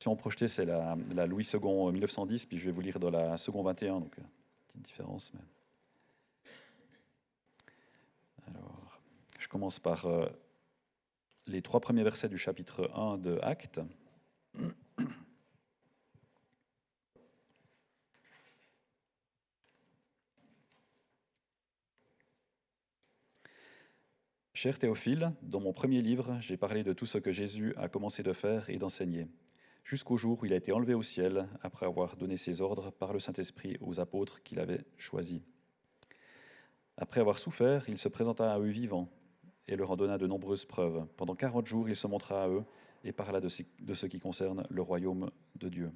version projetée, c'est la Louis II 1910, puis je vais vous lire dans la seconde 21, donc petite différence. Mais... Alors, je commence par les 3 premiers versets du chapitre 1 de Actes. Cher Théophile, dans mon premier livre, j'ai parlé de tout ce que Jésus a commencé de faire et d'enseigner, jusqu'au jour où il a été enlevé au ciel, après avoir donné ses ordres par le Saint-Esprit aux apôtres qu'il avait choisis. Après avoir souffert, il se présenta à eux vivant et leur en donna de nombreuses preuves. Pendant 40 jours, il se montra à eux et parla de ce qui concerne le royaume de Dieu.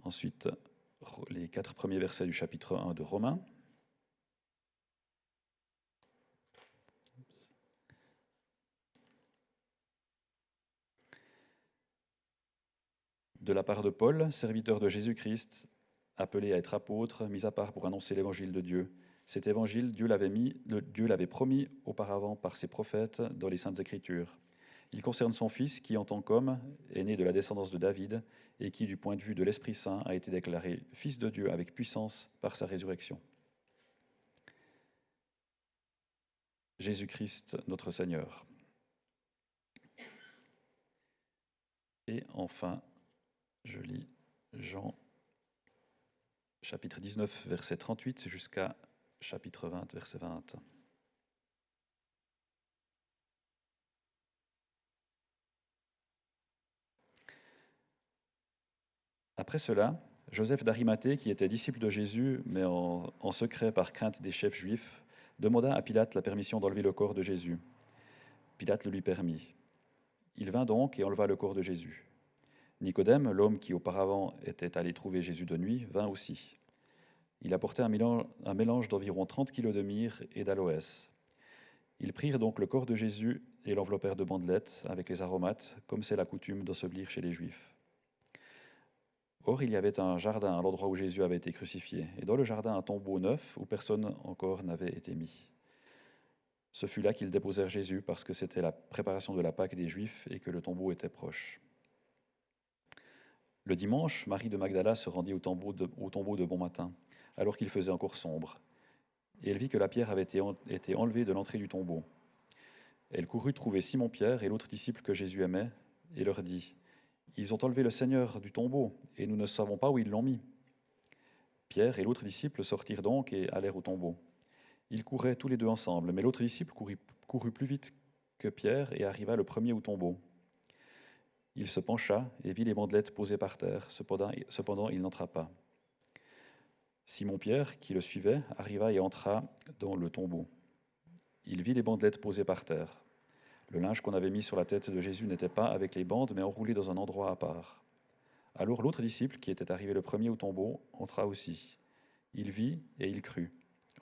Ensuite, les 4 premiers versets du chapitre 1 de Romains. De la part de Paul, serviteur de Jésus-Christ, appelé à être apôtre, mis à part pour annoncer l'évangile de Dieu. Cet évangile, Dieu l'avait promis auparavant par ses prophètes dans les Saintes Écritures. Il concerne son Fils qui, en tant qu'homme, est né de la descendance de David et qui, du point de vue de l'Esprit Saint, a été déclaré Fils de Dieu avec puissance par sa résurrection. Jésus-Christ, notre Seigneur. Et enfin, je lis Jean, chapitre 19, verset 38, jusqu'à chapitre 20, verset 20. Après cela, Joseph d'Arimathée, qui était disciple de Jésus, mais en secret par crainte des chefs juifs, demanda à Pilate la permission d'enlever le corps de Jésus. Pilate le lui permit. Il vint donc et enleva le corps de Jésus. Nicodème, l'homme qui auparavant était allé trouver Jésus de nuit, vint aussi. Il apportait un mélange d'environ 30 kilos de myrrhe et d'aloès. Ils prirent donc le corps de Jésus et l'enveloppèrent de bandelettes avec les aromates, comme c'est la coutume d'ensevelir chez les Juifs. Or, il y avait un jardin à l'endroit où Jésus avait été crucifié, et dans le jardin un tombeau neuf où personne encore n'avait été mis. Ce fut là qu'ils déposèrent Jésus, parce que c'était la préparation de la Pâque des Juifs et que le tombeau était proche. Le dimanche, Marie de Magdala se rendit au tombeau de bon matin, alors qu'il faisait encore sombre, et elle vit que la pierre avait été enlevée de l'entrée du tombeau. Elle courut trouver Simon-Pierre et l'autre disciple que Jésus aimait, et leur dit « Ils ont enlevé le Seigneur du tombeau, et nous ne savons pas où ils l'ont mis. » Pierre et l'autre disciple sortirent donc et allèrent au tombeau. Ils couraient tous les deux ensemble, mais l'autre disciple courut plus vite que Pierre et arriva le premier au tombeau. Il se pencha et vit les bandelettes posées par terre. Cependant, il n'entra pas. Simon-Pierre, qui le suivait, arriva et entra dans le tombeau. Il vit les bandelettes posées par terre. Le linge qu'on avait mis sur la tête de Jésus n'était pas avec les bandes, mais enroulé dans un endroit à part. Alors l'autre disciple, qui était arrivé le premier au tombeau, entra aussi. Il vit et il crut.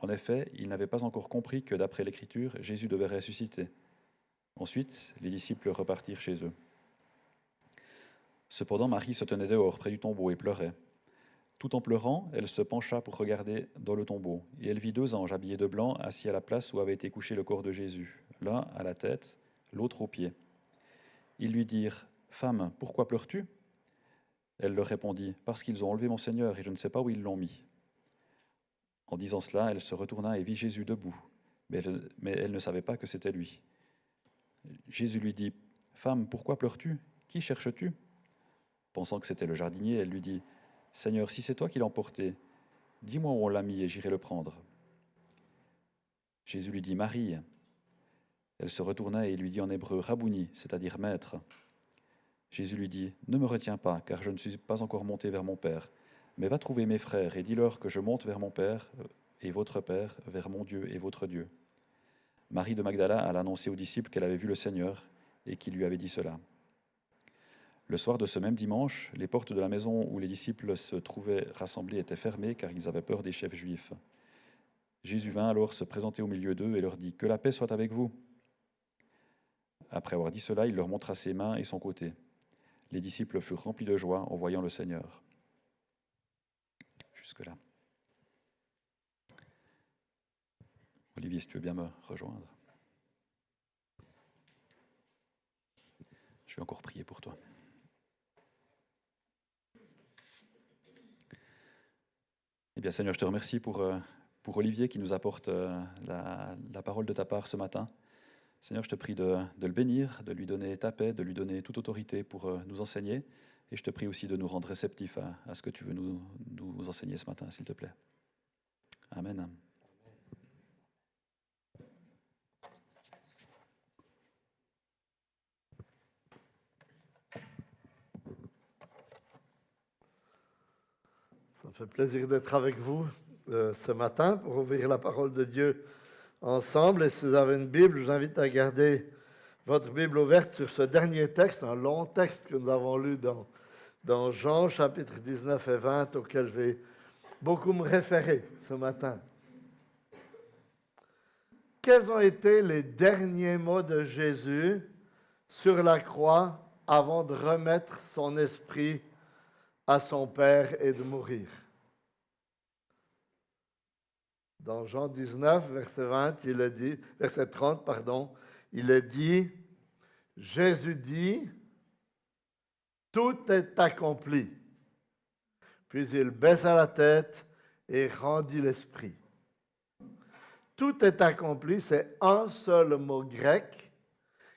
En effet, il n'avait pas encore compris que, d'après l'Écriture, Jésus devait ressusciter. Ensuite, les disciples repartirent chez eux. Cependant, Marie se tenait dehors, près du tombeau, et pleurait. Tout en pleurant, elle se pencha pour regarder dans le tombeau, et elle vit 2 anges habillés de blanc, assis à la place où avait été couché le corps de Jésus, l'un à la tête, l'autre aux pieds. Ils lui dirent « Femme, pourquoi pleures-tu » Elle leur répondit « Parce qu'ils ont enlevé mon Seigneur, et je ne sais pas où ils l'ont mis. » En disant cela, elle se retourna et vit Jésus debout, mais elle ne savait pas que c'était lui. Jésus lui dit « Femme, pourquoi pleures-tu ? Qui cherches-tu » Pensant que c'était le jardinier, elle lui dit « Seigneur, si c'est toi qui l'as emporté, dis-moi où on l'a mis et j'irai le prendre. » Jésus lui dit « Marie ». Elle se retourna et lui dit en hébreu « Rabouni », c'est-à-dire « Maître ». Jésus lui dit « Ne me retiens pas, car je ne suis pas encore monté vers mon Père, mais va trouver mes frères et dis-leur que je monte vers mon Père et votre Père, vers mon Dieu et votre Dieu. » Marie de Magdala alla annoncer aux disciples qu'elle avait vu le Seigneur et qu'il lui avait dit cela. Le soir de ce même dimanche, les portes de la maison où les disciples se trouvaient rassemblés étaient fermées car ils avaient peur des chefs juifs. Jésus vint alors se présenter au milieu d'eux et leur dit « Que la paix soit avec vous !» Après avoir dit cela, il leur montra ses mains et son côté. Les disciples furent remplis de joie en voyant le Seigneur. Jusque-là. Olivier, si tu veux bien me rejoindre. Je vais encore prier pour toi. Bien, Seigneur, je te remercie pour Olivier qui nous apporte la parole de ta part ce matin. Seigneur, je te prie de le bénir, de lui donner ta paix, de lui donner toute autorité pour nous enseigner. Et je te prie aussi de nous rendre réceptifs à ce que tu veux nous enseigner ce matin, s'il te plaît. Amen. Ça me fait plaisir d'être avec vous ce matin pour ouvrir la parole de Dieu ensemble. Et si vous avez une Bible, je vous invite à garder votre Bible ouverte sur ce dernier texte, un long texte que nous avons lu dans Jean, chapitre 19 et 20, auquel je vais beaucoup me référer ce matin. Quels ont été les derniers mots de Jésus sur la croix avant de remettre son esprit à son Père et de mourir? Dans Jean 19, verset 30, il est dit, Jésus dit, tout est accompli. Puis il baissa la tête et rendit l'esprit. Tout est accompli, c'est un seul mot grec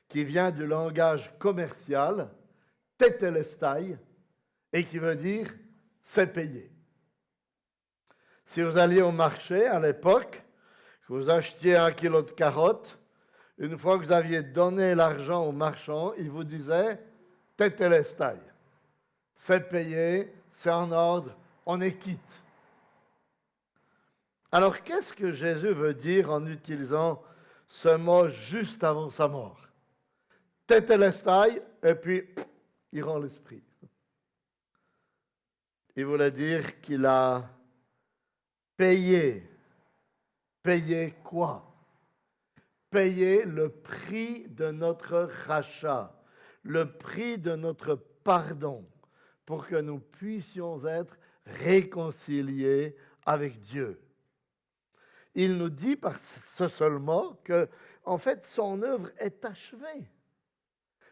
qui vient du langage commercial, tétélestai, et qui veut dire c'est payé. Si vous alliez au marché à l'époque, que vous achetiez 1 kilo de carottes, une fois que vous aviez donné l'argent au marchand, il vous disait tétélestai. C'est payé, c'est en ordre, on est quitte. Alors, qu'est-ce que Jésus veut dire en utilisant ce mot juste avant sa mort? Tétélestai, et puis il rend l'esprit. Il voulait dire qu'il a payé. Payé quoi? Payer le prix de notre rachat, le prix de notre pardon, pour que nous puissions être réconciliés avec Dieu. Il nous dit par ce seul mot que, en fait, son œuvre est achevée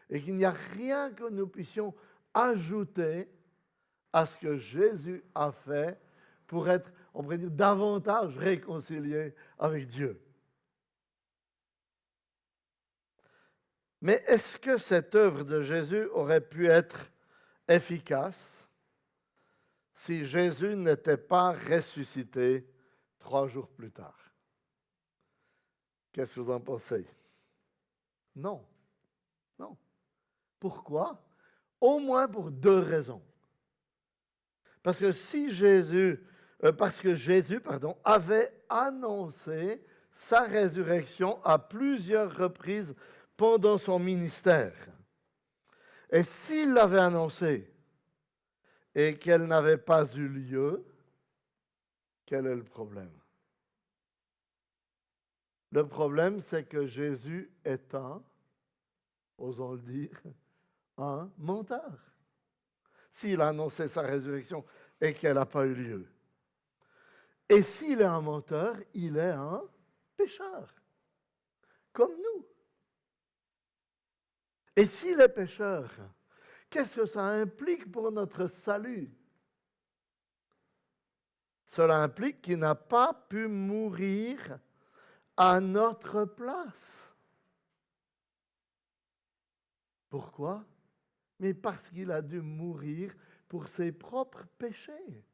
et qu'il n'y a rien que nous puissions ajouter à ce que Jésus a fait pour être, on pourrait dire, davantage réconciliés avec Dieu. Mais est-ce que cette œuvre de Jésus aurait pu être efficace si Jésus n'était pas ressuscité 3 jours plus tard? Qu'est-ce que vous en pensez? Non. Non. Pourquoi? Au moins pour 2 raisons. Parce que Jésus avait annoncé sa résurrection à plusieurs reprises pendant son ministère. Et s'il l'avait annoncé et qu'elle n'avait pas eu lieu, quel est le problème? Le problème, c'est que Jésus est osons le dire, un menteur. S'il a annoncé sa résurrection et qu'elle n'a pas eu lieu. Et s'il est un menteur, il est un pécheur, comme nous. Et s'il est pécheur, qu'est-ce que ça implique pour notre salut? Cela implique qu'il n'a pas pu mourir à notre place. Pourquoi? Mais parce qu'il a dû mourir pour ses propres péchés.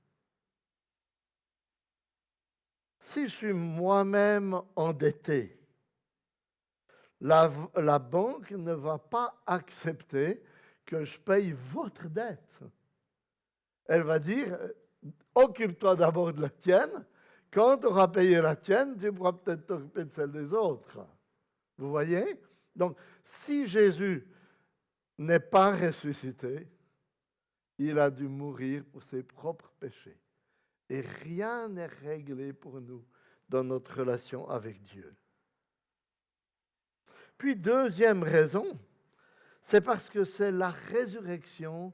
Si je suis moi-même endetté, la banque ne va pas accepter que je paye votre dette. Elle va dire, occupe-toi d'abord de la tienne. Quand tu auras payé la tienne, tu pourras peut-être t'occuper de celle des autres. Vous voyez? Donc, si Jésus n'est pas ressuscité, il a dû mourir pour ses propres péchés. Et rien n'est réglé pour nous dans notre relation avec Dieu. Puis, deuxième raison, c'est parce que c'est la résurrection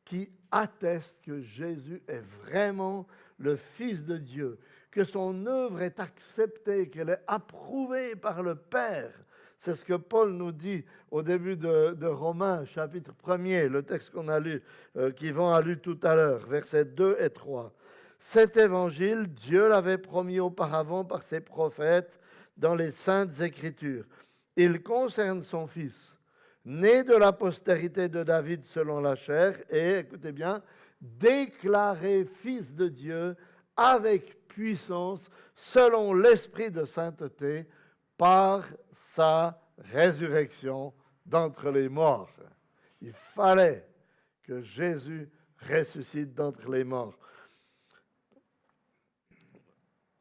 qui atteste que Jésus est vraiment le Fils de Dieu, que son œuvre est acceptée, qu'elle est approuvée par le Père. C'est ce que Paul nous dit au début de Romains, chapitre 1er, le texte qu'on a lu, qu'Yvan a lu tout à l'heure, versets 2 et 3. Cet évangile, Dieu l'avait promis auparavant par ses prophètes dans les Saintes Écritures. Il concerne son Fils, né de la postérité de David selon la chair, et, écoutez bien, déclaré Fils de Dieu avec puissance selon l'Esprit de sainteté par sa résurrection d'entre les morts. Il fallait que Jésus ressuscite d'entre les morts.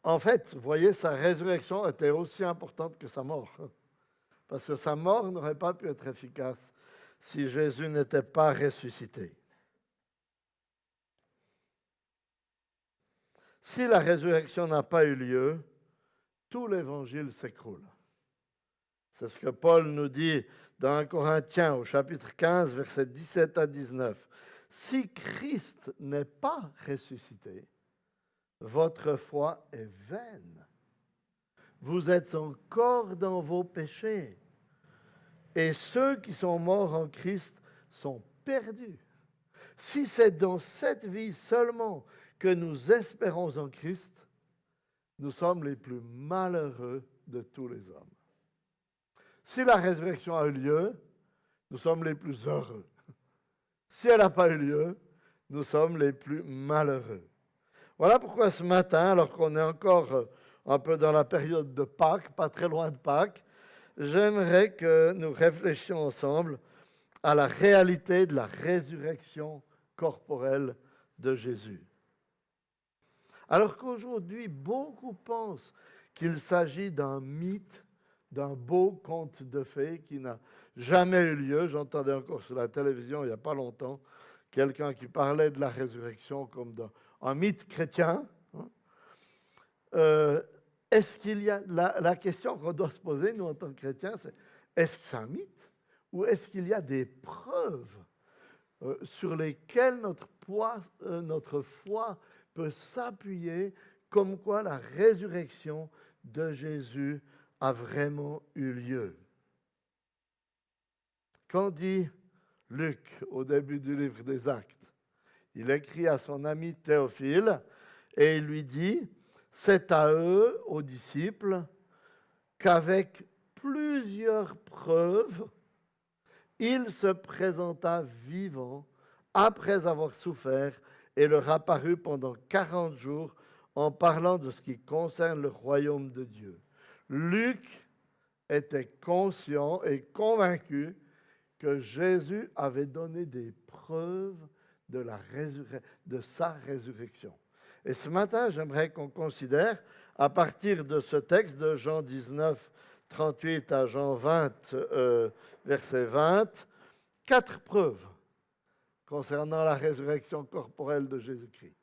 En fait, vous voyez, sa résurrection était aussi importante que sa mort. Parce que sa mort n'aurait pas pu être efficace si Jésus n'était pas ressuscité. Si la résurrection n'a pas eu lieu, tout l'évangile s'écroule. C'est ce que Paul nous dit dans 1 Corinthiens au chapitre 15, versets 17 à 19. Si Christ n'est pas ressuscité, votre foi est vaine. Vous êtes encore dans vos péchés. Et ceux qui sont morts en Christ sont perdus. Si c'est dans cette vie seulement que nous espérons en Christ, nous sommes les plus malheureux de tous les hommes. Si la résurrection a eu lieu, nous sommes les plus heureux. Si elle n'a pas eu lieu, nous sommes les plus malheureux. Voilà pourquoi ce matin, alors qu'on est encore un peu dans la période de Pâques, pas très loin de Pâques, j'aimerais que nous réfléchissions ensemble à la réalité de la résurrection corporelle de Jésus. Alors qu'aujourd'hui, beaucoup pensent qu'il s'agit d'un mythe, d'un beau conte de fées qui n'a jamais eu lieu. J'entendais encore sur la télévision il n'y a pas longtemps quelqu'un qui parlait de la résurrection comme d'un mythe chrétien. Est-ce qu'il y a la question qu'on doit se poser, nous en tant que chrétiens, c'est est-ce que c'est un mythe ou est-ce qu'il y a des preuves sur lesquelles notre foi peut s'appuyer comme quoi la résurrection de Jésus a vraiment eu lieu? Qu'en dit Luc au début du livre des Actes? Il écrit à son ami Théophile et il lui dit: c'est à eux, aux disciples, qu'avec plusieurs preuves, il se présenta vivant après avoir souffert et leur apparut pendant 40 jours en parlant de ce qui concerne le royaume de Dieu. Luc était conscient et convaincu que Jésus avait donné des preuves de sa résurrection. Et ce matin, j'aimerais qu'on considère, à partir de ce texte de Jean 19, 38 à Jean 20, verset 20, 4 preuves concernant la résurrection corporelle de Jésus-Christ.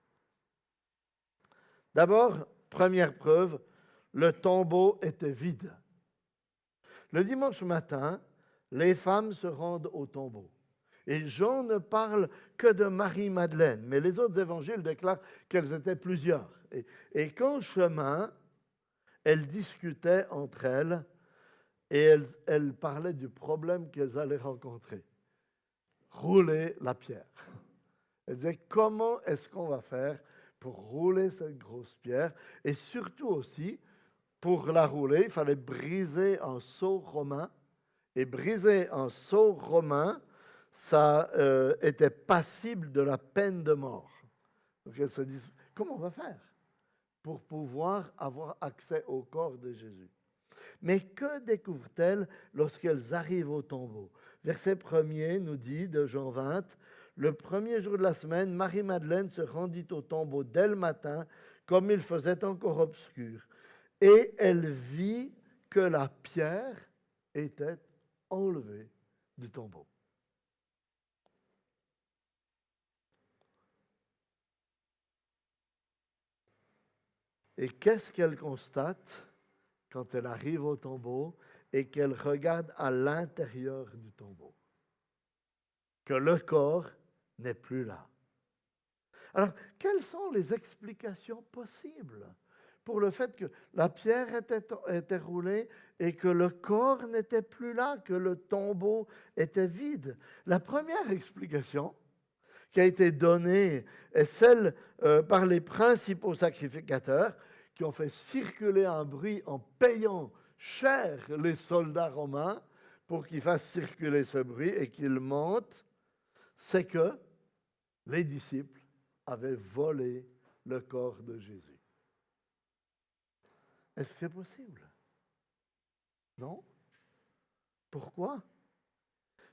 D'abord, première preuve, le tombeau était vide. Le dimanche matin, les femmes se rendent au tombeau. Et Jean ne parle que de Marie-Madeleine, mais les autres évangiles déclarent qu'elles étaient plusieurs. Et qu'en chemin, elles discutaient entre elles et elles parlaient du problème qu'elles allaient rencontrer. Rouler la pierre. Elles disaient, comment est-ce qu'on va faire pour rouler cette grosse pierre? Et surtout aussi, pour la rouler, il fallait briser un sceau romain. Et briser un sceau romain, ça était passible de la peine de mort. Donc elles se disent, comment on va faire pour pouvoir avoir accès au corps de Jésus? Mais que découvrent-elles lorsqu'elles arrivent au tombeau? Verset 1er nous dit de Jean 20, le premier jour de la semaine, Marie-Madeleine se rendit au tombeau dès le matin, comme il faisait encore obscur. Et elle vit que la pierre était enlevée du tombeau. Et qu'est-ce qu'elle constate quand elle arrive au tombeau et qu'elle regarde à l'intérieur du tombeau? Que le corps n'est plus là. Alors, quelles sont les explications possibles pour le fait que la pierre était roulée et que le corps n'était plus là, que le tombeau était vide? La première explication, qui a été donnée est celle par les principaux sacrificateurs qui ont fait circuler un bruit en payant cher les soldats romains pour qu'ils fassent circuler ce bruit et qu'ils mentent, c'est que les disciples avaient volé le corps de Jésus. Est-ce que c'est possible? Non? Pourquoi?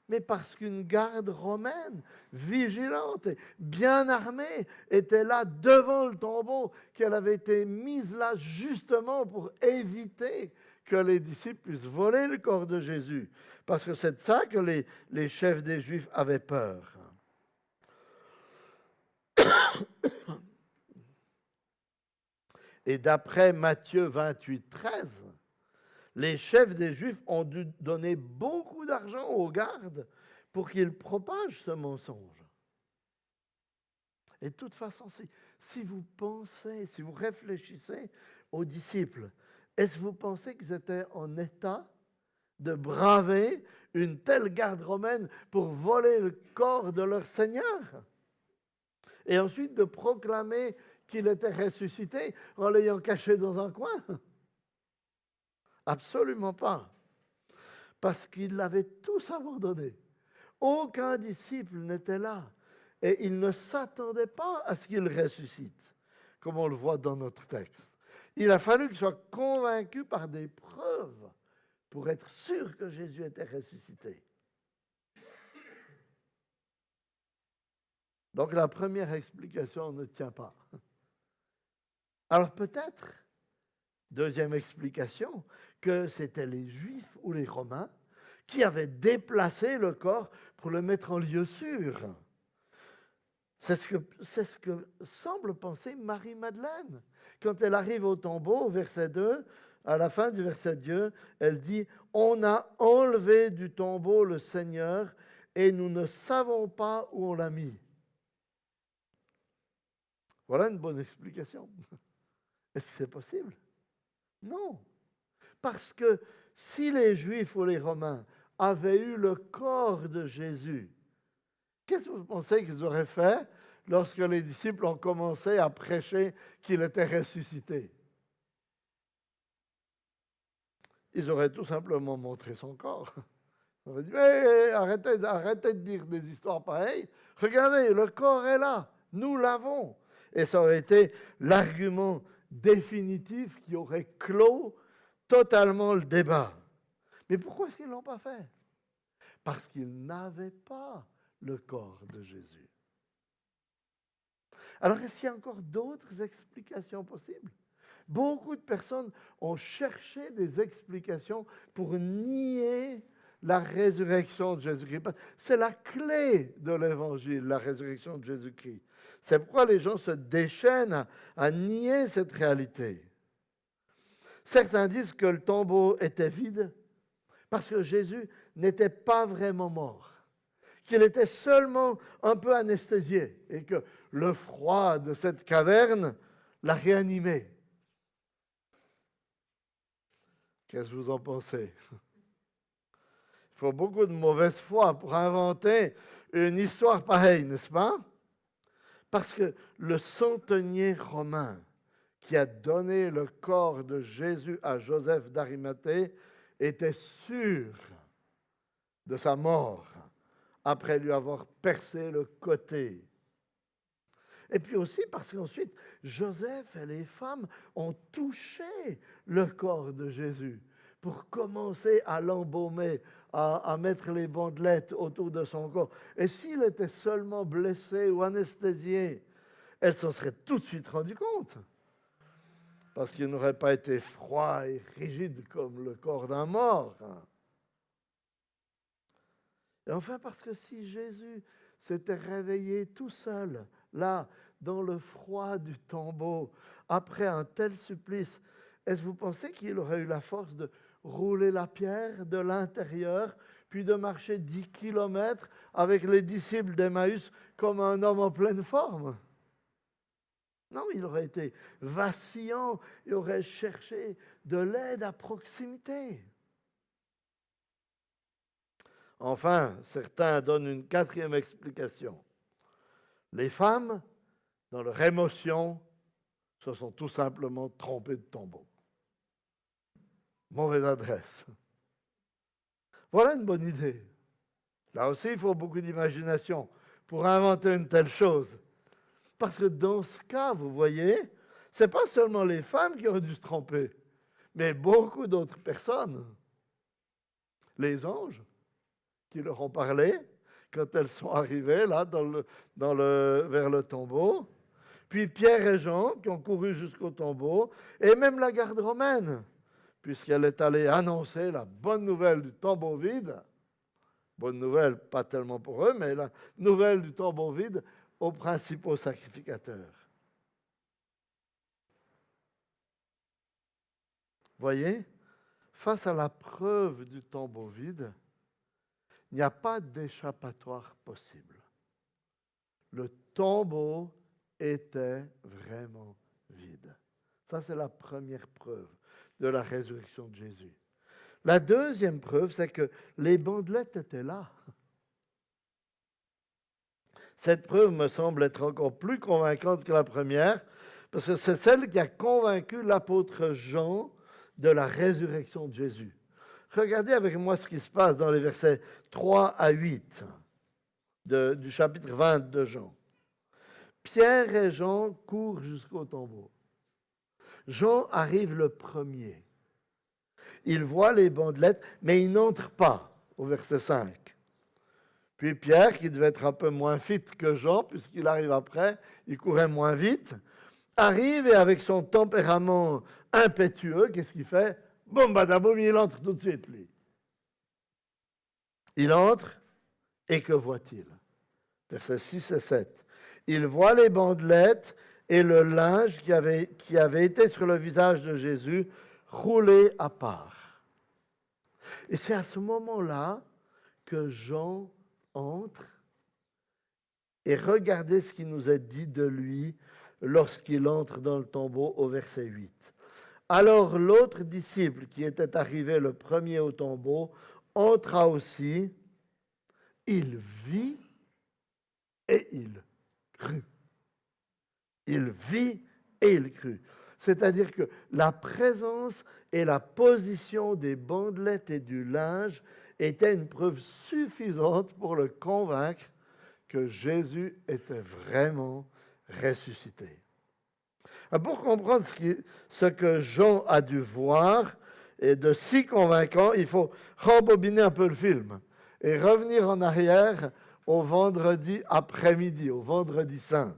Mais parce qu'une garde romaine, vigilante et bien armée, était là devant le tombeau, qu'elle avait été mise là justement pour éviter que les disciples puissent voler le corps de Jésus. Parce que c'est de ça que les chefs des Juifs avaient peur. Et d'après Matthieu 28, 13, les chefs des Juifs ont dû donner beaucoup d'argent aux gardes pour qu'ils propagent ce mensonge. Et de toute façon, si vous pensez, si vous réfléchissez aux disciples, est-ce que vous pensez qu'ils étaient en état de braver une telle garde romaine pour voler le corps de leur Seigneur? Et ensuite de proclamer qu'il était ressuscité en l'ayant caché dans un coin? Absolument pas. Parce qu'ils l'avaient tous abandonné. Aucun disciple n'était là. Et ils ne s'attendaient pas à ce qu'il ressuscite, comme on le voit dans notre texte. Il a fallu qu'ils soient convaincus par des preuves pour être sûrs que Jésus était ressuscité. Donc la première explication ne tient pas. Alors peut-être, deuxième explication, que c'était les Juifs ou les Romains qui avaient déplacé le corps pour le mettre en lieu sûr. C'est ce que semble penser Marie-Madeleine. Quand elle arrive au tombeau, au verset 2, à la fin du verset 2, elle dit « On a enlevé du tombeau le Seigneur et nous ne savons pas où on l'a mis. » Voilà une bonne explication. Est-ce que c'est possible? Non. Parce que si les Juifs ou les Romains avaient eu le corps de Jésus, qu'est-ce que vous pensez qu'ils auraient fait lorsque les disciples ont commencé à prêcher qu'il était ressuscité? Ils auraient tout simplement montré son corps. Ils auraient dit, hey, arrêtez de dire des histoires pareilles. Regardez, le corps est là, nous l'avons. Et ça aurait été l'argument définitif qui aurait clos totalement le débat. Mais pourquoi est-ce qu'ils ne l'ont pas fait? Parce qu'ils n'avaient pas le corps de Jésus. Alors, est-ce qu'il y a encore d'autres explications possibles? Beaucoup de personnes ont cherché des explications pour nier la résurrection de Jésus-Christ. C'est la clé de l'Évangile, la résurrection de Jésus-Christ. C'est pourquoi les gens se déchaînent à nier cette réalité. Certains disent que le tombeau était vide parce que Jésus n'était pas vraiment mort, qu'il était seulement un peu anesthésié et que le froid de cette caverne l'a réanimé. Qu'est-ce que vous en pensez? Il faut beaucoup de mauvaise foi pour inventer une histoire pareille, n'est-ce pas? Parce que le centenier romain qui a donné le corps de Jésus à Joseph d'Arimathée était sûr de sa mort après lui avoir percé le côté. Et puis aussi parce qu'ensuite, Joseph et les femmes ont touché le corps de Jésus pour commencer à l'embaumer, à mettre les bandelettes autour de son corps. Et s'il était seulement blessé ou anesthésié, elle s'en serait tout de suite rendue compte. Parce qu'il n'aurait pas été froid et rigide comme le corps d'un mort. Et enfin, parce que si Jésus s'était réveillé tout seul, là, dans le froid du tombeau, après un tel supplice, est-ce que vous pensez qu'il aurait eu la force de rouler la pierre de l'intérieur, puis de marcher 10 kilomètres avec les disciples d'Emmaüs comme un homme en pleine forme? Non, il aurait été vacillant, il aurait cherché de l'aide à proximité. Enfin, certains donnent une quatrième explication. Les femmes, dans leur émotion, se sont tout simplement trompées de tombeau. Mauvaise adresse. Voilà une bonne idée. Là aussi, il faut beaucoup d'imagination pour inventer une telle chose. Parce que dans ce cas, vous voyez, ce n'est pas seulement les femmes qui auraient dû se tromper, mais beaucoup d'autres personnes. Les anges qui leur ont parlé quand elles sont arrivées là vers le tombeau. Puis Pierre et Jean qui ont couru jusqu'au tombeau. Et même la garde romaine, puisqu'elle est allée annoncer la bonne nouvelle du tombeau vide. Bonne nouvelle, pas tellement pour eux, mais la nouvelle du tombeau vide aux principaux sacrificateurs. Voyez, face à la preuve du tombeau vide, il n'y a pas d'échappatoire possible. Le tombeau était vraiment vide. Ça, c'est la première preuve de la résurrection de Jésus. La deuxième preuve, c'est que les bandelettes étaient là. Cette preuve me semble être encore plus convaincante que la première, parce que c'est celle qui a convaincu l'apôtre Jean de la résurrection de Jésus. Regardez avec moi ce qui se passe dans les versets 3 à 8 du chapitre 20 de Jean. Pierre et Jean courent jusqu'au tombeau. Jean arrive le premier. Il voit les bandelettes, mais il n'entre pas, au verset 5. Puis Pierre, qui devait être un peu moins fit que Jean, puisqu'il arrive après, il courait moins vite, arrive et avec son tempérament impétueux, qu'est-ce qu'il fait? Boum, badaboum, il entre tout de suite, lui. Il entre, et que voit-il? Versets 6 et 7. Il voit les bandelettes et le linge qui avait été sur le visage de Jésus roulé à part. Et c'est à ce moment-là que Jean entre et regardez ce qui nous est dit de lui lorsqu'il entre dans le tombeau au verset 8. Alors l'autre disciple qui était arrivé le premier au tombeau entra aussi, il vit et il crut. Il vit et il crut. C'est-à-dire que la présence et la position des bandelettes et du linge était une preuve suffisante pour le convaincre que Jésus était vraiment ressuscité. Pour comprendre ce que Jean a dû voir et de si convaincant, il faut rembobiner un peu le film et revenir en arrière au vendredi après-midi, au vendredi saint.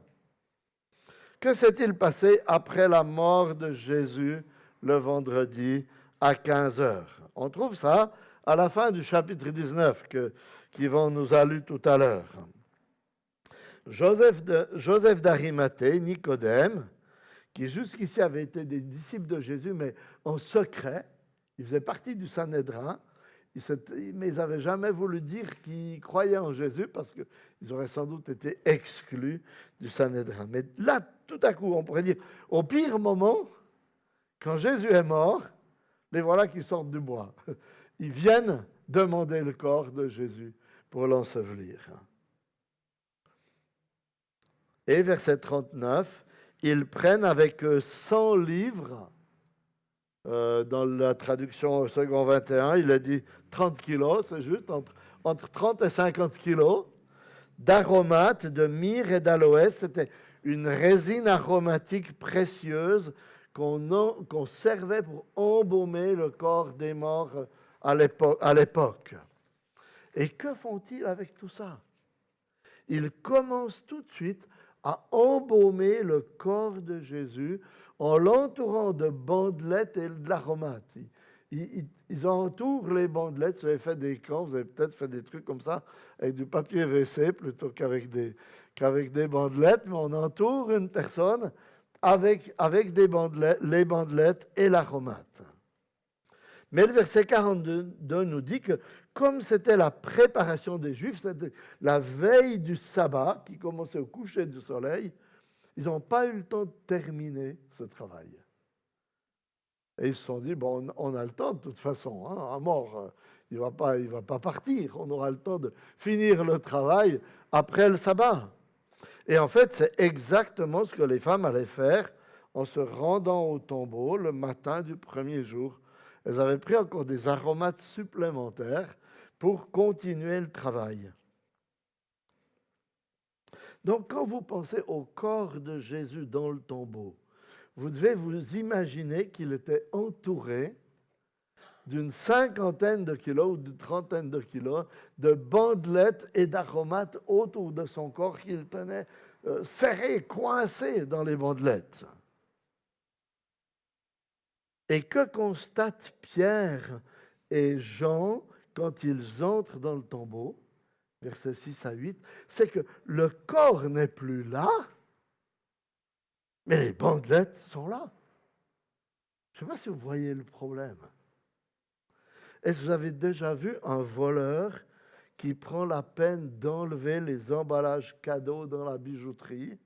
Que s'est-il passé après la mort de Jésus le vendredi à 15 heures? On trouve ça à la fin du chapitre 19 qu'Yvon nous a lu tout à l'heure. Joseph d'Arimathée, Nicodème, qui jusqu'ici avait été des disciples de Jésus, mais en secret, il faisait partie du Sanhédrin, mais ils n'avaient jamais voulu dire qu'ils croyaient en Jésus parce qu'ils auraient sans doute été exclus du Sanhédrin. Mais là, tout à coup, on pourrait dire, au pire moment, quand Jésus est mort, les voilà qui sortent du bois. Ils viennent demander le corps de Jésus pour l'ensevelir. Et verset 39, ils prennent avec eux 100 livres. Dans la traduction au second 21, il a dit 30 kilos, c'est juste entre 30 et 50 kilos d'aromates, de myrrhe et d'aloès. C'était une résine aromatique précieuse qu'on servait pour embaumer le corps des morts à l'époque. Et que font-ils avec tout ça? Ils commencent tout de suite à embaumer le corps de Jésus en l'entourant de bandelettes et de l'aromates. Ils entourent les bandelettes. Si vous avez fait des camps, vous avez peut-être fait des trucs comme ça avec du papier WC plutôt qu'avec des bandelettes, mais on entoure une personne avec les bandelettes et l'aromate. Mais le verset 42 nous dit que comme c'était la préparation des Juifs, c'était la veille du sabbat qui commençait au coucher du soleil, ils n'ont pas eu le temps de terminer ce travail. Et ils se sont dit, bon, on a le temps de toute façon, hein, à mort, il va pas partir, on aura le temps de finir le travail après le sabbat. Et en fait, c'est exactement ce que les femmes allaient faire en se rendant au tombeau le matin du premier jour. Elles avaient pris encore des aromates supplémentaires pour continuer le travail. Donc, quand vous pensez au corps de Jésus dans le tombeau, vous devez vous imaginer qu'il était entouré d'une 50aine de kilos ou d'une 30aine de kilos de bandelettes et d'aromates autour de son corps qu'il tenait serré, coincé dans les bandelettes. Et que constatent Pierre et Jean quand ils entrent dans le tombeau, versets 6 à 8, c'est que le corps n'est plus là, mais les bandelettes sont là. Je ne sais pas si vous voyez le problème. Est-ce que vous avez déjà vu un voleur qui prend la peine d'enlever les emballages cadeaux dans la bijouterie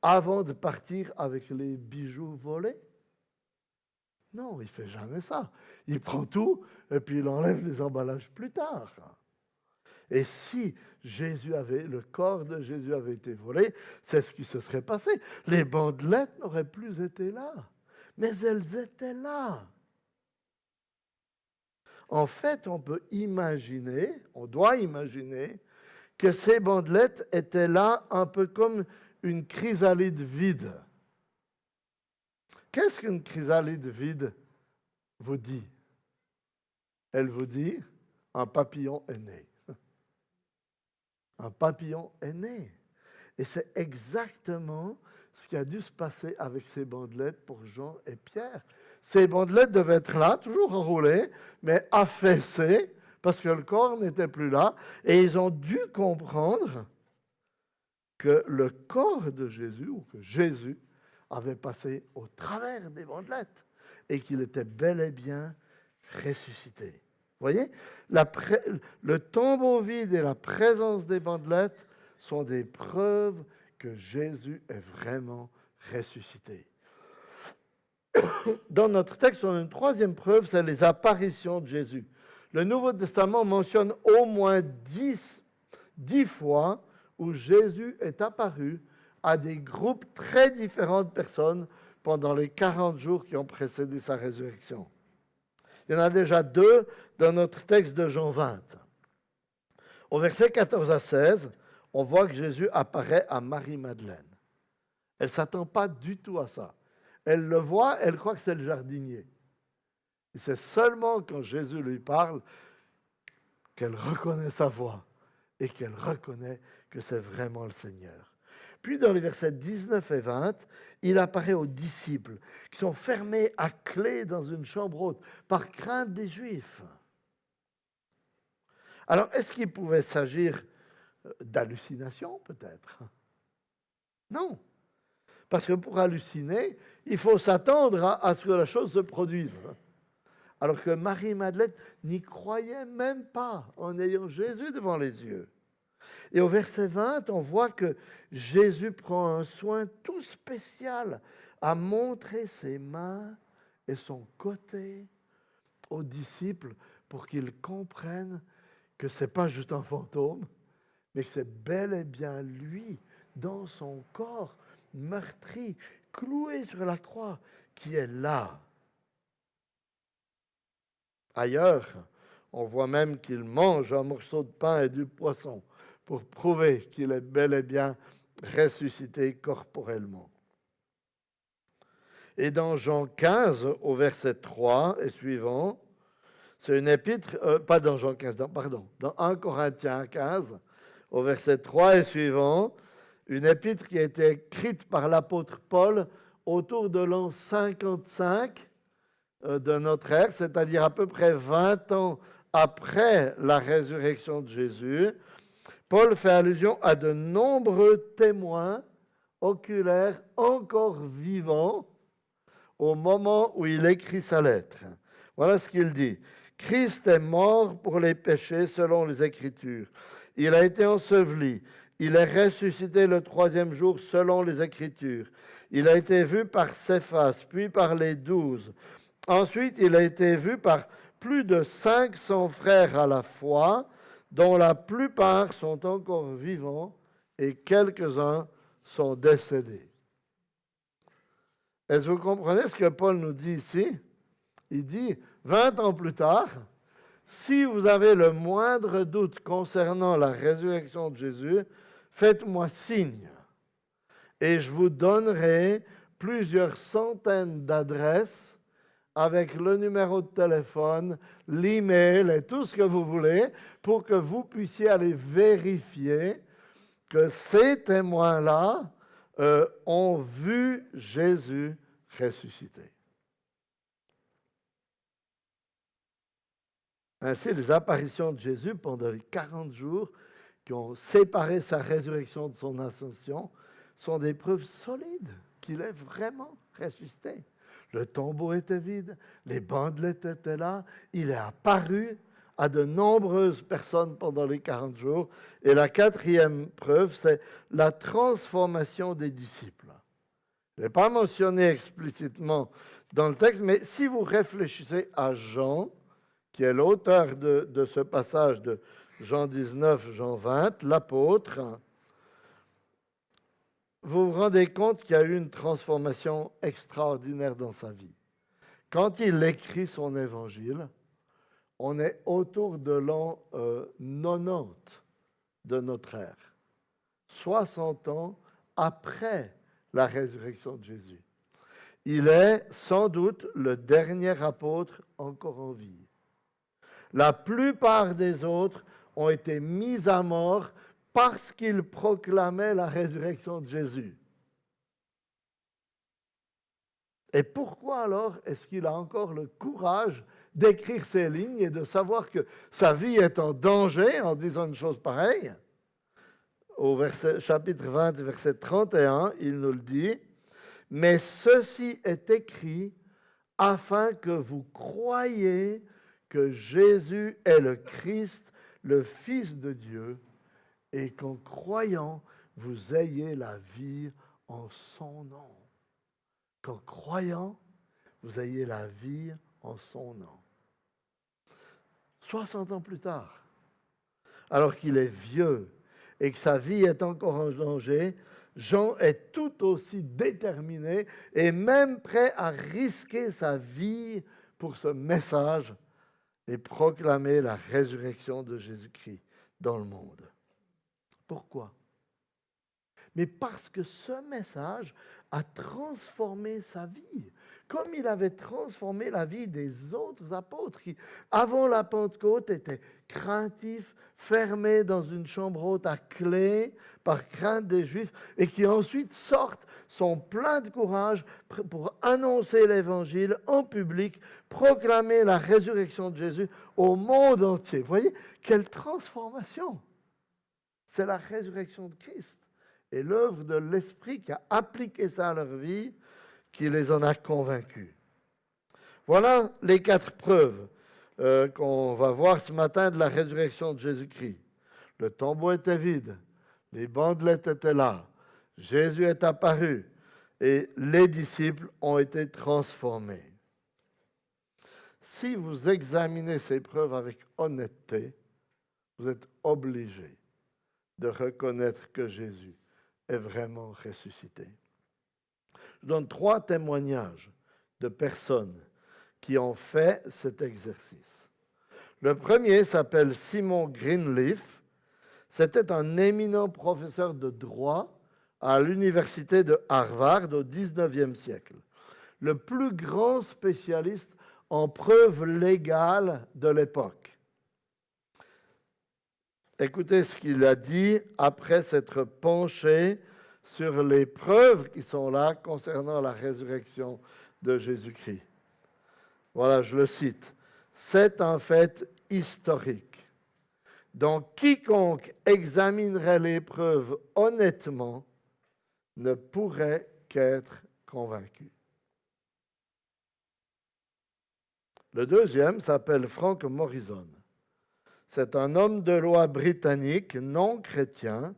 avant de partir avec les bijoux volés? Non, il ne fait jamais ça. Il prend tout et puis il enlève les emballages plus tard. Et si le corps de Jésus avait été volé, c'est ce qui se serait passé. Les bandelettes n'auraient plus été là, mais elles étaient là. En fait, on doit imaginer que ces bandelettes étaient là un peu comme une chrysalide vide. Qu'est-ce qu'une chrysalide vide vous dit? Elle vous dit, un papillon est né. Un papillon est né. Et c'est exactement ce qui a dû se passer avec ces bandelettes pour Jean et Pierre. Ces bandelettes devaient être là, toujours enroulées, mais affaissées, parce que le corps n'était plus là. Et ils ont dû comprendre que le corps de Jésus, ou que Jésus, avait passé au travers des bandelettes, et qu'il était bel et bien ressuscité. Vous voyez, le tombeau vide et la présence des bandelettes sont des preuves que Jésus est vraiment ressuscité. Dans notre texte, on a une troisième preuve, c'est les apparitions de Jésus. Le Nouveau Testament mentionne au moins 10 fois où Jésus est apparu à des groupes très différents de personnes pendant les 40 jours qui ont précédé sa résurrection. Il y en a déjà 2 dans notre texte de Jean 20. Au verset 14 à 16, on voit que Jésus apparaît à Marie-Madeleine. Elle ne s'attend pas du tout à ça. Elle le voit, elle croit que c'est le jardinier. Et c'est seulement quand Jésus lui parle qu'elle reconnaît sa voix et qu'elle reconnaît que c'est vraiment le Seigneur. Puis dans les versets 19 et 20, il apparaît aux disciples qui sont fermés à clé dans une chambre haute par crainte des Juifs. Alors, est-ce qu'il pouvait s'agir d'hallucination peut-être? Non. Parce que pour halluciner, il faut s'attendre à ce que la chose se produise. Alors que Marie-Madeleine n'y croyait même pas en ayant Jésus devant les yeux. Et au verset 20, on voit que Jésus prend un soin tout spécial à montrer ses mains et son côté aux disciples pour qu'ils comprennent que ce n'est pas juste un fantôme, mais que c'est bel et bien lui, dans son corps, meurtri, cloué sur la croix, qui est là. Ailleurs, on voit même qu'il mange un morceau de pain et du poisson pour prouver qu'il est bel et bien ressuscité corporellement. Et dans Jean 15, au verset 3 et suivant, c'est une épître, pas dans Jean 15, dans 1 Corinthiens 15, au verset 3 et suivant, une épître qui a été écrite par l'apôtre Paul autour de l'an 55 de notre ère, c'est-à-dire à peu près 20 ans après la résurrection de Jésus. Paul fait allusion à de nombreux témoins oculaires encore vivants au moment où il écrit sa lettre. Voilà ce qu'il dit. Christ est mort pour les péchés selon les Écritures. Il a été enseveli. Il est ressuscité le 3e jour selon les Écritures. Il a été vu par Céphas, puis par les 12. Ensuite, il a été vu par plus de 500 frères à la fois, dont la plupart sont encore vivants et quelques-uns sont décédés. Est-ce que vous comprenez ce que Paul nous dit ici? Il dit, 20 ans plus tard, si vous avez le moindre doute concernant la résurrection de Jésus, faites-moi signe et je vous donnerai plusieurs centaines d'adresses avec le numéro de téléphone, l'email et tout ce que vous voulez pour que vous puissiez aller vérifier que ces témoins-là ont vu Jésus ressuscité. Ainsi, les apparitions de Jésus pendant les 40 jours qui ont séparé sa résurrection de son ascension sont des preuves solides qu'il est vraiment ressuscité. Le tombeau était vide, les bandelettes étaient là, il est apparu à de nombreuses personnes pendant les 40 jours. Et la quatrième preuve, c'est la transformation des disciples. Je ne l'ai pas mentionné explicitement dans le texte, mais si vous réfléchissez à Jean, qui est l'auteur de ce passage de Jean 19, Jean 20, l'apôtre, vous vous rendez compte qu'il y a eu une transformation extraordinaire dans sa vie. Quand il écrit son évangile, on est autour de l'an 90 de notre ère, 60 ans après la résurrection de Jésus. Il est sans doute le dernier apôtre encore en vie. La plupart des autres ont été mis à mort parce qu'ils proclamaient la résurrection de Jésus. Et pourquoi alors est-ce qu'il a encore le courage d'écrire ces lignes et de savoir que sa vie est en danger en disant une chose pareille? Au chapitre 20, verset 31, il nous le dit, « Mais ceci est écrit afin que vous croyiez que Jésus est le Christ, le Fils de Dieu, et qu'en croyant, vous ayez la vie en son nom. » Qu'en croyant, vous ayez la vie en son nom. 60 ans plus tard, alors qu'il est vieux et que sa vie est encore en danger, Jean est tout aussi déterminé et même prêt à risquer sa vie pour ce message et proclamer la résurrection de Jésus-Christ dans le monde. Pourquoi? Mais parce que ce message a transformé sa vie, comme il avait transformé la vie des autres apôtres qui, avant la Pentecôte, étaient craintifs, fermés dans une chambre haute à clé par crainte des Juifs, et qui ensuite sortent, sont pleins de courage pour annoncer l'Évangile en public, proclamer la résurrection de Jésus au monde entier. Vous voyez, quelle transformation! C'est la résurrection de Christ et l'œuvre de l'Esprit qui a appliqué ça à leur vie, qui les en a convaincus. Voilà les 4 preuves qu'on va voir ce matin de la résurrection de Jésus-Christ. Le tombeau était vide, les bandelettes étaient là, Jésus est apparu et les disciples ont été transformés. Si vous examinez ces preuves avec honnêteté, vous êtes obligés de reconnaître que Jésus est vraiment ressuscité. Je donne 3 témoignages de personnes qui ont fait cet exercice. Le premier s'appelle Simon Greenleaf. C'était un éminent professeur de droit à l'université de Harvard au 19e siècle. Le plus grand spécialiste en preuves légales de l'époque. Écoutez ce qu'il a dit après s'être penché sur les preuves qui sont là concernant la résurrection de Jésus-Christ. Voilà, je le cite. « C'est un fait historique. Donc quiconque examinerait les preuves honnêtement ne pourrait qu'être convaincu. » Le deuxième s'appelle Frank Morrison. C'est un homme de loi britannique non chrétien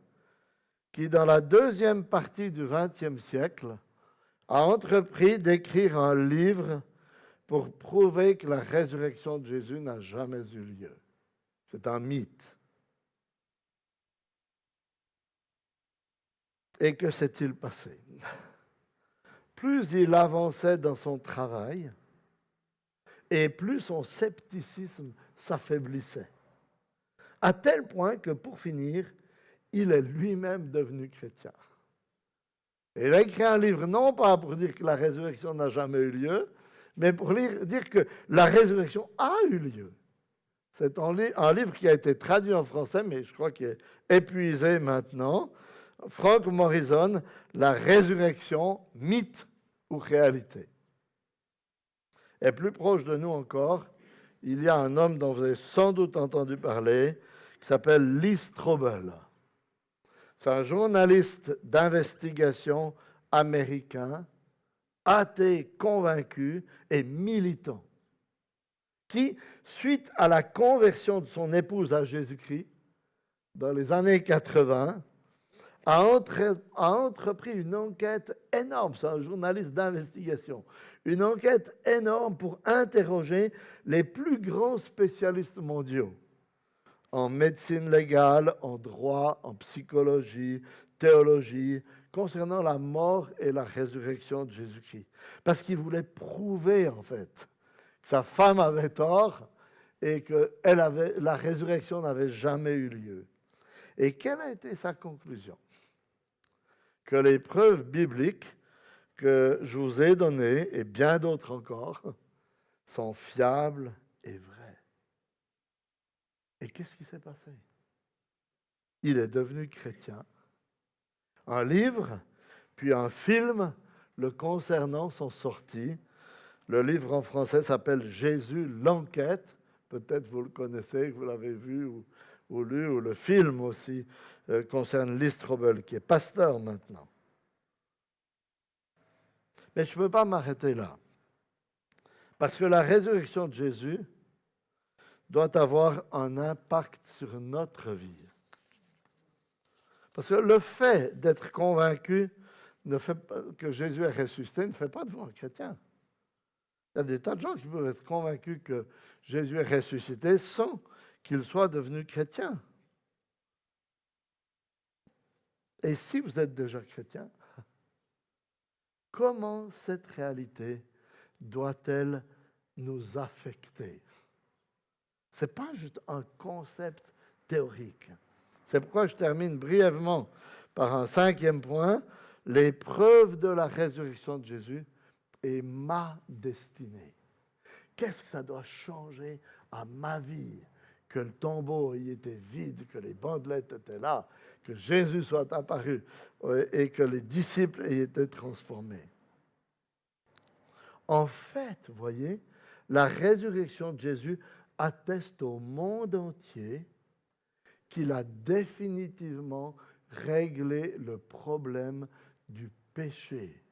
qui, dans la deuxième partie du XXe siècle, a entrepris d'écrire un livre pour prouver que la résurrection de Jésus n'a jamais eu lieu. C'est un mythe. Et que s'est-il passé? Plus il avançait dans son travail, et plus son scepticisme s'affaiblissait. À tel point que, pour finir, il est lui-même devenu chrétien. Et il a écrit un livre, non pas pour dire que la résurrection n'a jamais eu lieu, mais pour dire que la résurrection a eu lieu. C'est un livre qui a été traduit en français, mais je crois qu'il est épuisé maintenant. Frank Morrison, La résurrection, mythe ou réalité. Et plus proche de nous encore, il y a un homme dont vous avez sans doute entendu parler, qui s'appelle Lee Strobel. C'est un journaliste d'investigation américain, athée, convaincu et militant, qui, suite à la conversion de son épouse à Jésus-Christ, dans les années 80, a entrepris une enquête énorme, c'est un journaliste d'investigation, une enquête énorme pour interroger les plus grands spécialistes mondiaux en médecine légale, en droit, en psychologie, théologie, concernant la mort et la résurrection de Jésus-Christ. Parce qu'il voulait prouver, en fait, que sa femme avait tort et que la résurrection n'avait jamais eu lieu. Et quelle a été sa conclusion? Que les preuves bibliques que je vous ai données, et bien d'autres encore, sont fiables et vraies. Et qu'est-ce qui s'est passé? Il est devenu chrétien. Un livre, puis un film le concernant sont sortis. Le livre en français s'appelle Jésus, l'enquête. Peut-être vous le connaissez, que vous l'avez vu ou lu, ou le film aussi concerne Lee Strobel, qui est pasteur maintenant. Mais je ne peux pas m'arrêter là. Parce que la résurrection de Jésus doit avoir un impact sur notre vie. Parce que le fait d'être convaincu que Jésus est ressuscité ne fait pas de vous un chrétien. Il y a des tas de gens qui peuvent être convaincus que Jésus est ressuscité sans qu'ils soient devenus chrétiens. Et si vous êtes déjà chrétien, comment cette réalité doit-elle nous affecter? Ce n'est pas juste un concept théorique. C'est pourquoi je termine brièvement par un 5e point, les preuves de la résurrection de Jésus et ma destinée. Qu'est-ce que ça doit changer à ma vie? Que le tombeau ait été vide, que les bandelettes étaient là, que Jésus soit apparu et que les disciples aient été transformés. En fait, vous voyez, la résurrection de Jésus atteste au monde entier qu'il a définitivement réglé le problème du péché.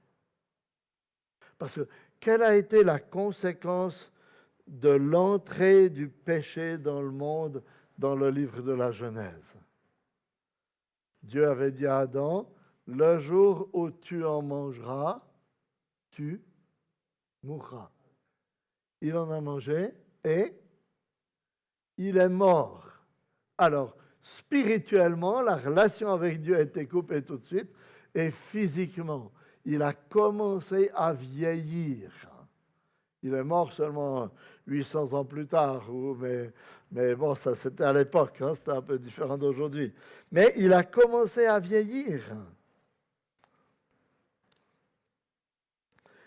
Parce que quelle a été la conséquence de l'entrée du péché dans le monde dans le livre de la Genèse? Dieu avait dit à Adam, le jour où tu en mangeras, tu mourras. Il en a mangé et il est mort. Alors, spirituellement, la relation avec Dieu a été coupée tout de suite et physiquement, il a commencé à vieillir. Il est mort seulement 800 ans plus tard, mais bon, ça c'était à l'époque, hein, c'était un peu différent d'aujourd'hui. Mais il a commencé à vieillir.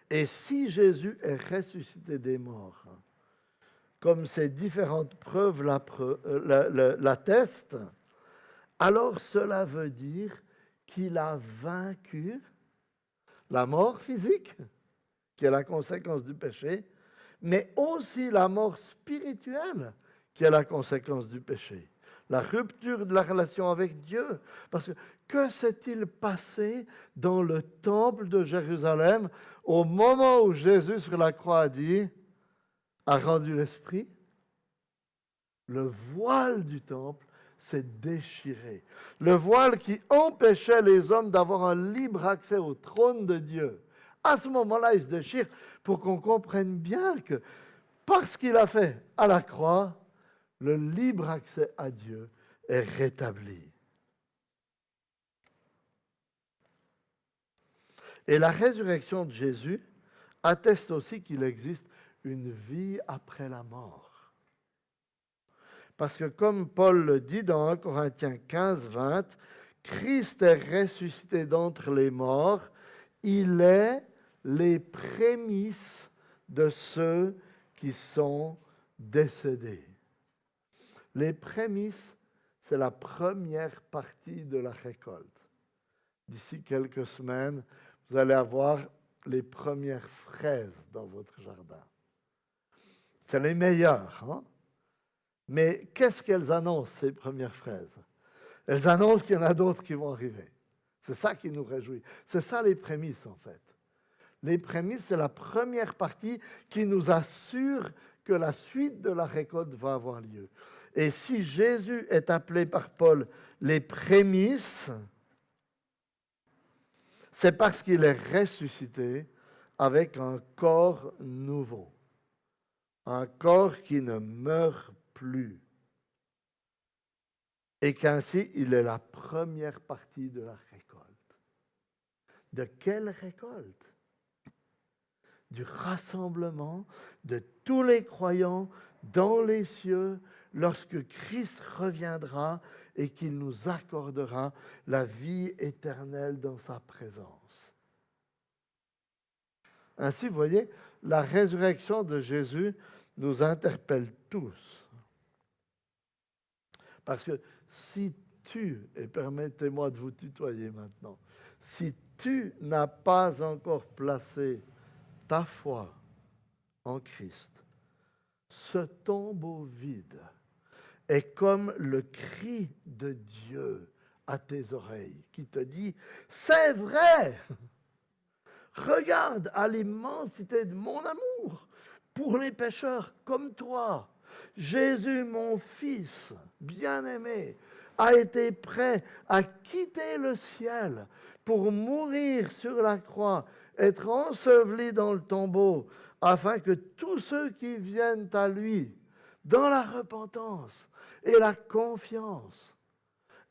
Et si Jésus est ressuscité des morts, comme ces différentes preuves l'attestent, alors cela veut dire qu'il a vaincu la mort physique, qui est la conséquence du péché, mais aussi la mort spirituelle, qui est la conséquence du péché. La rupture de la relation avec Dieu. Parce que s'est-il passé dans le temple de Jérusalem au moment où Jésus sur la croix a rendu l'esprit? Le voile du temple s'est déchiré. Le voile qui empêchait les hommes d'avoir un libre accès au trône de Dieu. À ce moment-là, il se déchire pour qu'on comprenne bien que parce qu'il a fait à la croix, le libre accès à Dieu est rétabli. Et la résurrection de Jésus atteste aussi qu'il existe une vie après la mort. Parce que comme Paul le dit dans 1 Corinthiens 15, 20, Christ est ressuscité d'entre les morts, il est les prémices de ceux qui sont décédés. Les prémices, c'est la première partie de la récolte. D'ici quelques semaines, vous allez avoir les premières fraises dans votre jardin. C'est les meilleures, hein? Mais qu'est-ce qu'elles annoncent, ces premières fraises? Elles annoncent qu'il y en a d'autres qui vont arriver. C'est ça qui nous réjouit. C'est ça les prémices, en fait. Les prémices, c'est la première partie qui nous assure que la suite de la récolte va avoir lieu. Et si Jésus est appelé par Paul les prémices, c'est parce qu'il est ressuscité avec un corps nouveau. Un corps qui ne meurt plus. Et qu'ainsi, il est la première partie de la récolte. De quelle récolte? Du rassemblement de tous les croyants dans les cieux lorsque Christ reviendra et qu'il nous accordera la vie éternelle dans sa présence. Ainsi, vous voyez, la résurrection de Jésus nous interpelle tous. Parce que si tu, et permettez-moi de vous tutoyer maintenant, si tu n'as pas encore placé ta foi en Christ, ce tombeau vide est comme le cri de Dieu à tes oreilles qui te dit « C'est vrai! Regarde à l'immensité de mon amour pour les pécheurs comme toi. Jésus, mon fils bien-aimé, a été prêt à quitter le ciel pour mourir sur la croix, être enseveli dans le tombeau, afin que tous ceux qui viennent à lui, dans la repentance et la confiance,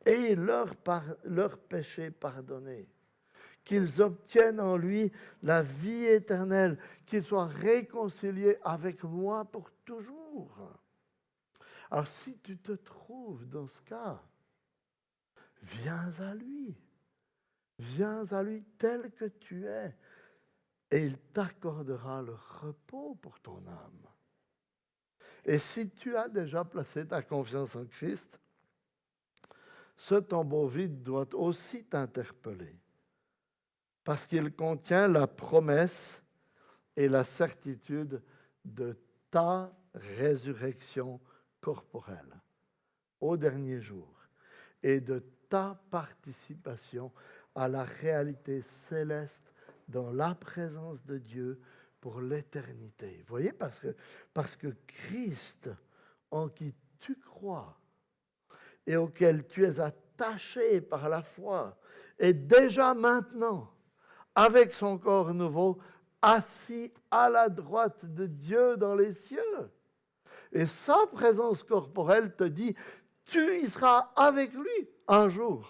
aient leurs péchés pardonnés, qu'ils obtiennent en lui la vie éternelle, qu'ils soient réconciliés avec moi pour toujours. Alors si tu te trouves dans ce cas, viens à lui. Viens à lui tel que tu es et il t'accordera le repos pour ton âme. Et si tu as déjà placé ta confiance en Christ, ce tombeau vide doit aussi t'interpeller parce qu'il contient la promesse et la certitude de ta résurrection corporelle au dernier jour et de ta participation à la réalité céleste dans la présence de Dieu pour l'éternité. Vous voyez, parce que Christ, en qui tu crois et auquel tu es attaché par la foi, est déjà maintenant, avec son corps nouveau, assis à la droite de Dieu dans les cieux. Et sa présence corporelle te dit, tu y seras avec lui un jour,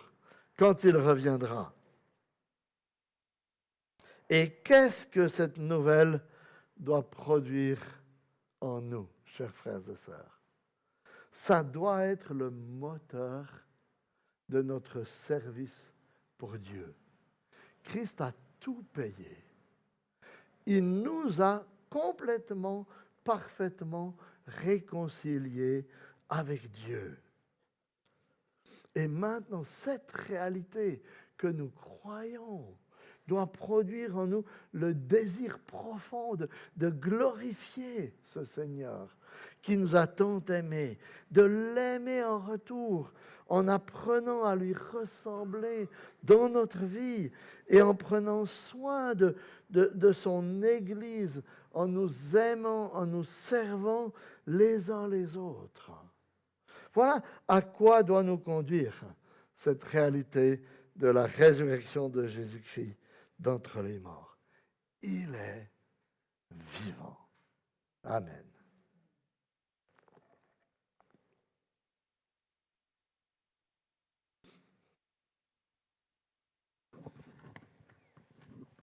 quand il reviendra. Et qu'est-ce que cette nouvelle doit produire en nous, chers frères et sœurs? Ça doit être le moteur de notre service pour Dieu. Christ a tout payé. Il nous a complètement, parfaitement réconciliés avec Dieu. Et maintenant, cette réalité que nous croyons doit produire en nous le désir profond de glorifier ce Seigneur qui nous a tant aimés, de l'aimer en retour en apprenant à lui ressembler dans notre vie et en prenant soin de son Église, en nous aimant, en nous servant les uns les autres. Voilà à quoi doit nous conduire cette réalité de la résurrection de Jésus-Christ d'entre les morts. Il est vivant. Amen.